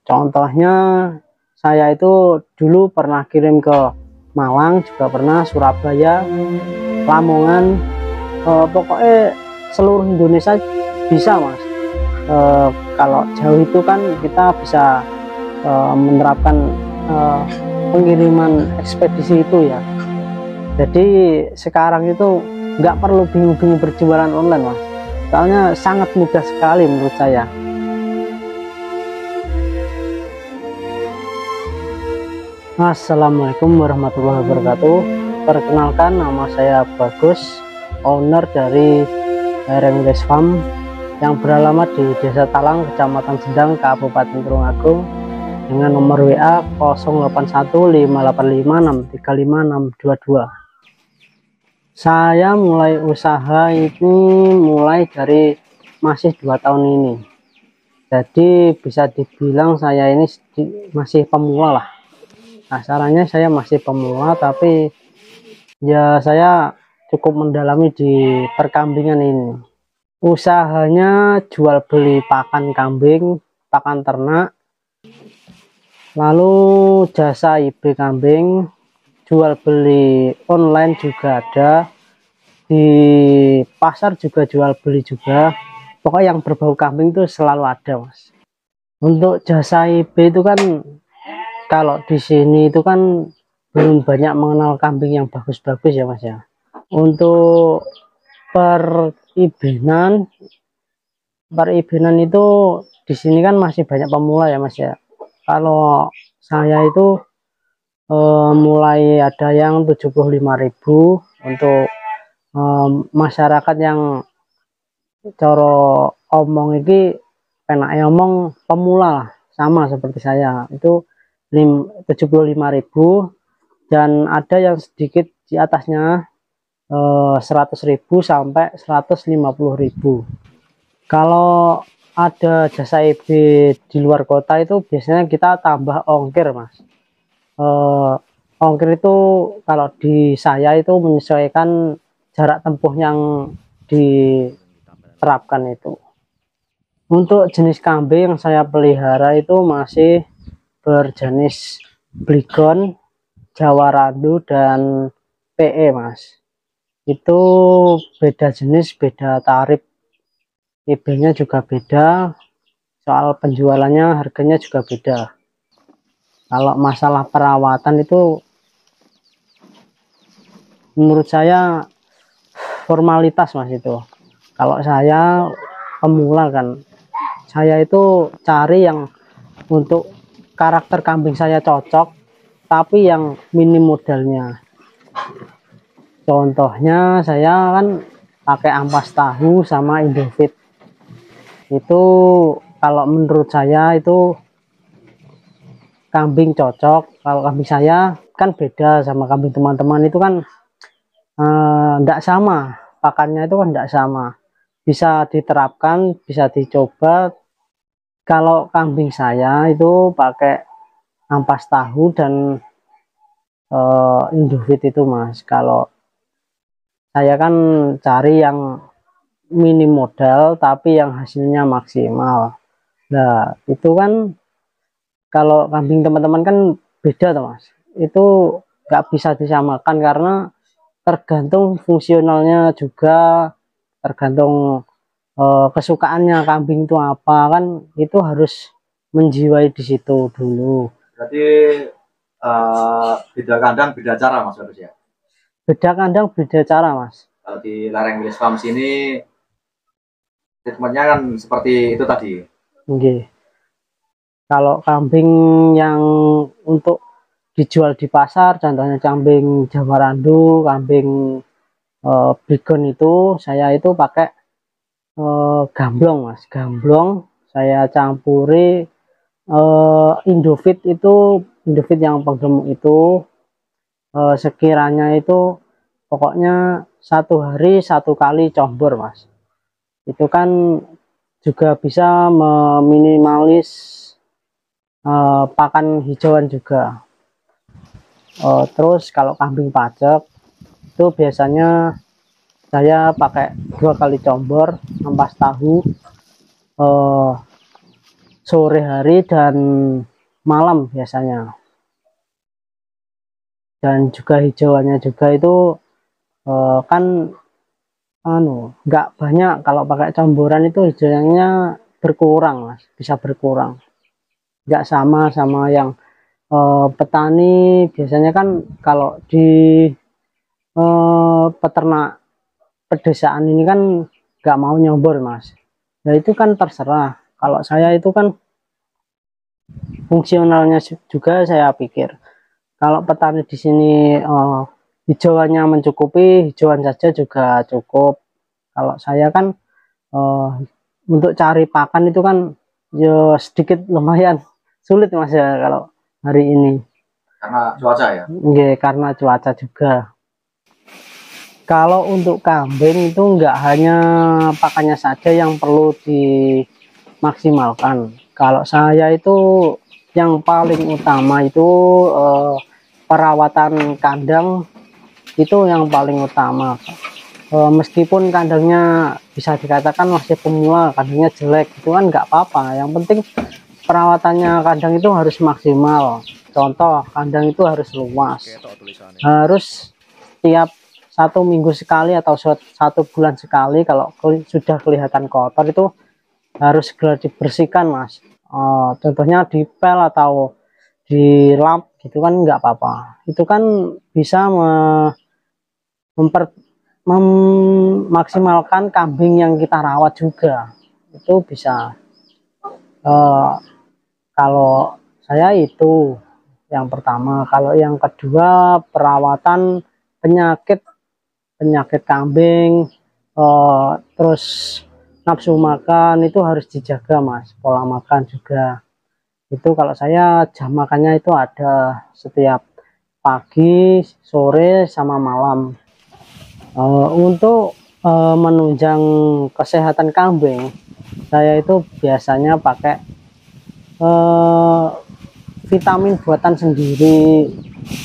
Contohnya saya itu dulu pernah kirim ke Malang, juga pernah Surabaya, Lamongan, pokoknya seluruh Indonesia bisa mas. Kalau jauh itu kan kita bisa menerapkan pengiriman ekspedisi itu ya. Jadi sekarang itu nggak perlu bingung-bingung berjualan online mas, soalnya sangat mudah sekali menurut saya. Assalamualaikum warahmatullahi wabarakatuh. Perkenalkan, nama saya Bagus, owner dari Lereng West Farm yang beralamat di Desa Talang, Kecamatan Sendang, Kabupaten Tulungagung, dengan nomor WA 081585635622. Saya mulai usaha ini mulai dari masih 2 tahun ini. Jadi bisa dibilang saya ini masih pemula lah. Kasarannya saya masih pemula, tapi ya saya cukup mendalami di perkambingan ini. Usahanya jual beli pakan kambing, pakan ternak, lalu jasa IB kambing, jual beli online juga ada, di pasar juga jual beli juga. Pokoknya yang berbau kambing itu selalu ada mas. Untuk jasa IB itu kan, kalau di sini itu kan belum banyak mengenal kambing yang bagus-bagus ya mas ya. Untuk peribenan itu di sini kan masih banyak pemula ya mas ya. Kalau saya itu mulai ada yang 75.000 untuk masyarakat yang coro omong ini penak omong pemula lah, sama seperti saya itu 75.000, dan ada yang sedikit di atasnya 100.000 sampai 150.000. Kalau ada jasa IB di luar kota itu biasanya kita tambah ongkir mas. Ongkir itu kalau di saya itu menyesuaikan jarak tempuh yang diterapkan itu. Untuk jenis kambing yang saya pelihara itu masih berjenis Bligon, Jawa Randu, dan PE mas. Itu beda jenis, beda tarif, IB-nya juga beda, soal penjualannya harganya juga beda. Kalau masalah perawatan itu menurut saya formalitas mas itu. Kalau saya pemula kan, saya itu cari yang untuk karakter kambing saya cocok, tapi yang minim modalnya. Contohnya saya kan pakai ampas tahu sama Indofit. Itu kalau menurut saya itu kambing cocok. Kalau kambing saya kan beda sama kambing teman-teman, itu kan enggak sama pakannya, itu kan enggak sama. Bisa diterapkan, bisa dicoba. Kalau kambing saya itu pakai ampas tahu dan Indofit itu mas. Kalau saya kan cari yang minim modal tapi yang hasilnya maksimal. Nah itu kan kalau kambing teman-teman kan beda tuh mas. Itu nggak bisa disamakan karena tergantung fungsionalnya juga, tergantung kesukaannya kambing itu apa, kan itu harus menjiwai di situ dulu. Berarti beda kandang beda cara mas harus ya? Beda kandang beda cara mas. Kalau di Lereng West Farm sini treatmentnya kan seperti itu tadi. Okay. Kalau kambing yang untuk dijual di pasar, contohnya kambing Jawa Randu, kambing Bligon, itu saya itu pakai gamblong mas. Gamblong saya campuri Indofit, itu Indofit yang penggemuk itu sekiranya itu pokoknya 1 hari 1 kali combor mas. Itu kan juga bisa meminimalis pakan hijauan juga. Terus kalau kambing pacek itu biasanya saya pakai 2 kali combor, ampas tahu, sore hari dan malam biasanya. Dan juga hijauannya juga itu kan nggak banyak. Kalau pakai campuran itu hijauannya berkurang Mas, bisa berkurang, nggak sama yang petani biasanya kan. Kalau di peternak pedesaan ini kan nggak mau nyobor Mas. Nah itu kan terserah. Kalau saya itu kan fungsionalnya juga saya pikir. Kalau petani di sini hijauannya mencukupi, hijauan saja juga cukup. Kalau saya kan untuk cari pakan itu kan ya sedikit lumayan sulit Mas ya kalau hari ini. Karena cuaca ya? Iya, karena cuaca juga. Kalau untuk kambing itu enggak hanya pakannya saja yang perlu dimaksimalkan. Kalau saya itu yang paling utama itu perawatan kandang, itu yang paling utama. Meskipun kandangnya bisa dikatakan masih pemula, kandangnya jelek, itu kan nggak apa-apa. Yang penting perawatannya kandang itu harus maksimal. Contoh, kandang itu harus luas, harus tiap 1 minggu sekali atau 1 bulan sekali. Kalau sudah kelihatan kotor itu harus segera dibersihkan Mas. Contohnya dipel atau dilap gitu kan nggak apa-apa. Itu kan bisa memaksimalkan kambing yang kita rawat juga. Itu bisa. Kalau saya itu yang pertama. Kalau yang kedua, perawatan penyakit kambing, terus nafsu makan itu harus dijaga Mas. Pola makan juga itu, kalau saya jam makannya itu ada setiap pagi, sore, sama malam. Untuk menunjang kesehatan kambing, saya itu biasanya pakai vitamin buatan sendiri.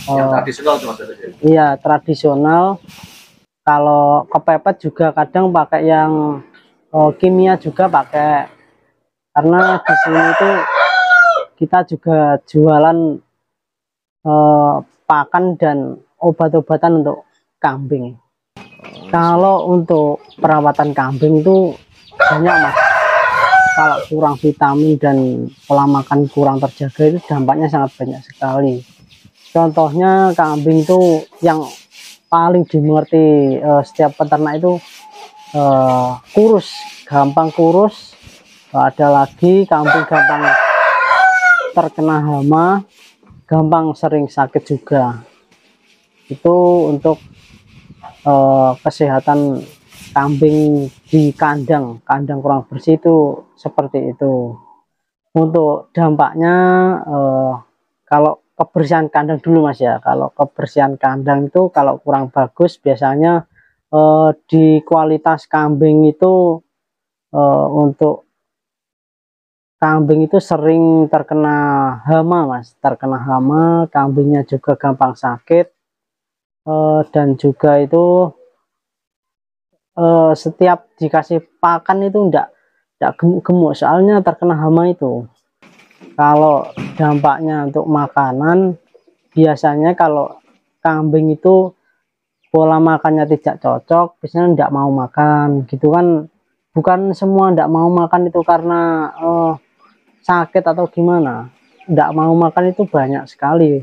Yang tradisional itu maksudnya? Iya, tradisional. Kalau kepepet juga kadang pakai yang kimia juga pakai, karena di sini itu kita juga jualan pakan dan obat-obatan untuk kambing. Kalau untuk perawatan kambing itu banyak Mas. Kalau kurang vitamin dan pola makan kurang terjaga itu dampaknya sangat banyak sekali. Contohnya kambing itu yang paling dimengerti setiap peternak itu kurus, gampang kurus. Ada lagi kambing gampang terkena hama, gampang sering sakit juga. Itu untuk kesehatan kambing di kandang kurang bersih itu seperti itu. Untuk dampaknya kalau kebersihan kandang dulu Mas ya. Kalau kebersihan kandang itu kalau kurang bagus biasanya di kualitas kambing itu untuk kambing itu sering terkena hama Mas, terkena hama, kambingnya juga gampang sakit. Dan juga itu setiap dikasih pakan itu enggak gemuk, soalnya terkena hama itu. Kalau dampaknya untuk makanan, biasanya kalau kambing itu pola makannya tidak cocok, biasanya enggak mau makan gitu kan. Bukan semua enggak mau makan itu karena sakit atau gimana. Enggak mau makan itu banyak sekali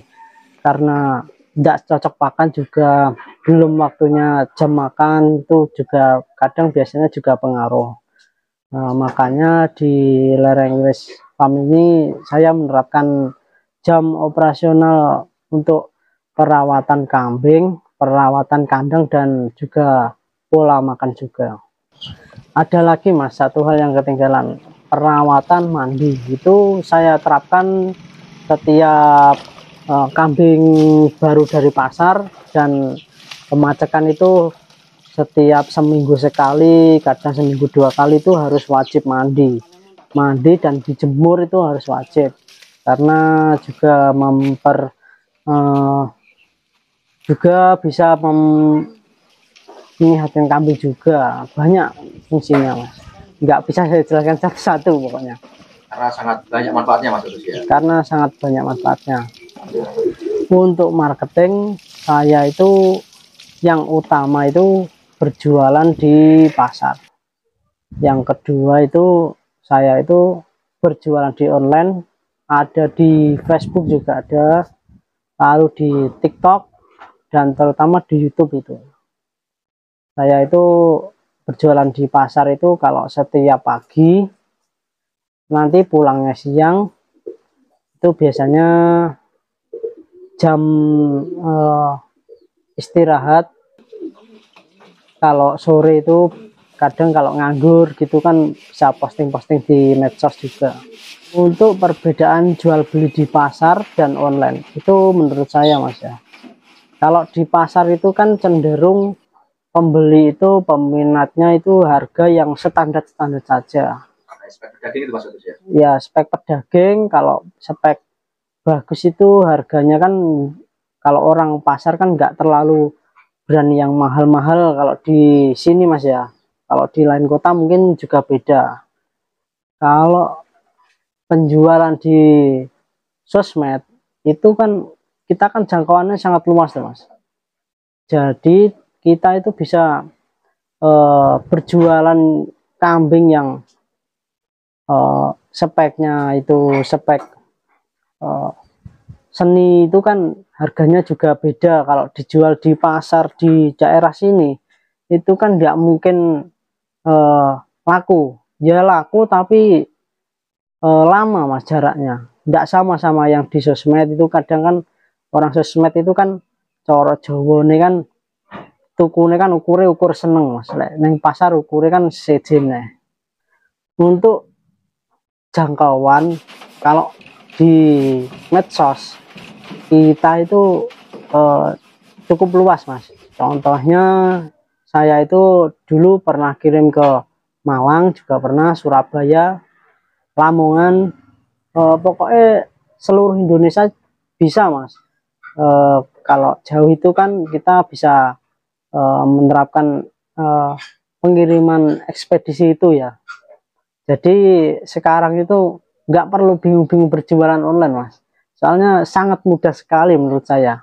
karena tidak cocok pakan, juga belum waktunya jam makan, itu juga kadang biasanya juga pengaruh. Makanya di lereng West Farm ini saya menerapkan jam operasional untuk perawatan kambing, perawatan kandang, dan juga pola makan juga. Ada lagi Mas, satu hal yang ketinggalan, perawatan mandi. Itu saya terapkan setiap kambing baru dari pasar dan pemacekan itu setiap seminggu sekali, kadang seminggu 2 kali itu harus wajib mandi dan dijemur itu harus wajib, karena juga juga bisa menyehatkan kambing juga. Banyak fungsinya Mas, nggak bisa saya jelaskan satu-satu pokoknya. Karena sangat banyak manfaatnya Mas Tulus ya. Karena sangat banyak manfaatnya. Untuk marketing saya itu yang utama itu berjualan di pasar. Yang kedua itu saya itu berjualan di online, ada di Facebook juga ada, lalu di TikTok dan terutama di YouTube itu. Saya itu berjualan di pasar itu kalau setiap pagi, nanti pulangnya siang, itu biasanya jam istirahat. Kalau sore itu kadang kalau nganggur gitu kan bisa posting-posting di medsos juga. Untuk perbedaan jual beli di pasar dan online itu menurut saya Mas ya, kalau di pasar itu kan cenderung pembeli itu peminatnya itu harga yang standar-standar saja. Spek daging itu Mas Tulus ya. Ya spek pedaging, kalau spek bagus itu harganya kan kalau orang pasar kan nggak terlalu brand yang mahal-mahal kalau di sini Mas ya. Kalau di lain kota mungkin juga beda. Kalau penjualan di sosmed itu kan kita kan jangkauannya sangat luas tuh Mas. Jadi kita itu bisa berjualan kambing yang speknya itu spek seni itu kan harganya juga beda. Kalau dijual di pasar di daerah sini itu kan nggak mungkin laku, ya laku tapi lama Mas jaraknya, nggak sama yang di sosmed itu. Kadang kan orang sosmed itu kan coro Jawa nih kan tukune kan ukur seneng Mas, neng pasar ukurnya kan sejene. Untuk jangkauan kalau di medsos kita itu cukup luas Mas. Contohnya saya itu dulu pernah kirim ke Malang, juga pernah Surabaya, Lamongan, pokoknya seluruh Indonesia bisa Mas. Kalau jauh itu kan kita bisa menerapkan pengiriman ekspedisi itu ya. Jadi sekarang itu nggak perlu bingung-bingung berjualan online Mas, soalnya sangat mudah sekali menurut saya.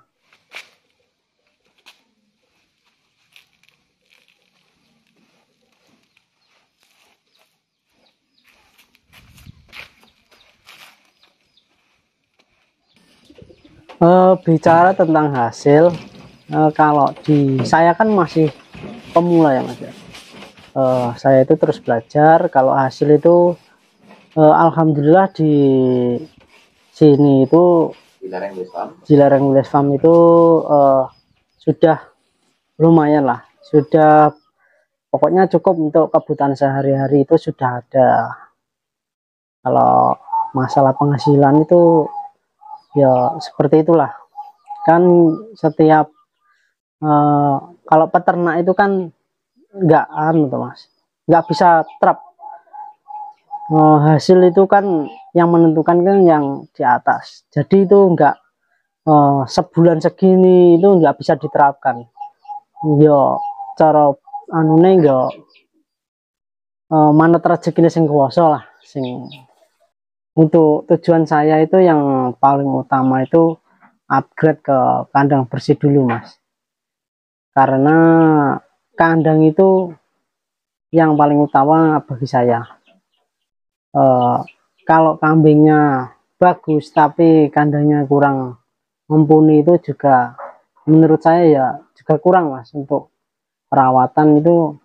Bicara tentang hasil, kalau di saya kan masih pemula ya Mas ya. Saya itu terus belajar. Kalau hasil itu alhamdulillah di sini itu Cilarang Village Farm itu sudah lumayan lah, sudah pokoknya cukup untuk kebutuhan sehari-hari itu sudah ada. Kalau masalah penghasilan itu ya seperti itulah kan. Setiap kalau peternak itu kan nggak tuh Mas, nggak bisa trap. Hasil itu kan yang menentukan kan yang di atas, jadi itu nggak sebulan segini itu nggak bisa diterapkan. Yo cara anune yo manut rezekine sing kuwasa lah. Sing untuk tujuan saya itu yang paling utama itu upgrade ke kandang bersih dulu Mas, karena kandang itu yang paling utama bagi saya. Kalau kambingnya bagus tapi kandangnya kurang mumpuni itu juga menurut saya ya juga kurang Mas. Untuk perawatan itu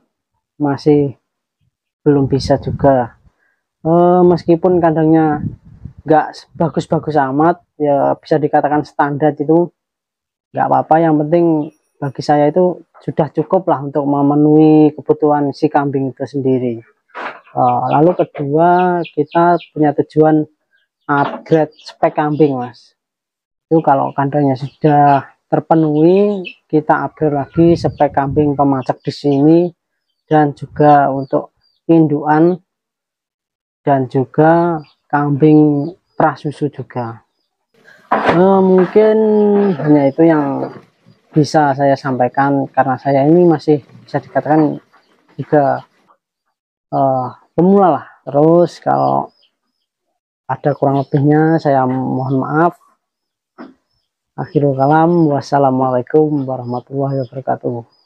masih belum bisa juga. Meskipun kandangnya nggak bagus-bagus amat ya, bisa dikatakan standar itu nggak apa-apa, yang penting bagi saya itu sudah cukup lah untuk memenuhi kebutuhan si kambing itu sendiri. Lalu kedua, kita punya tujuan upgrade spek kambing Mas. Itu kalau kandangnya sudah terpenuhi, kita upgrade lagi spek kambing pemacak di sini, dan juga untuk indukan dan juga kambing prasusu juga. Mungkin hanya itu yang bisa saya sampaikan, karena saya ini masih bisa dikatakan juga pemula lah. Terus kalau ada kurang lebihnya saya mohon maaf. Akhirul kalam, wassalamualaikum warahmatullahi wabarakatuh.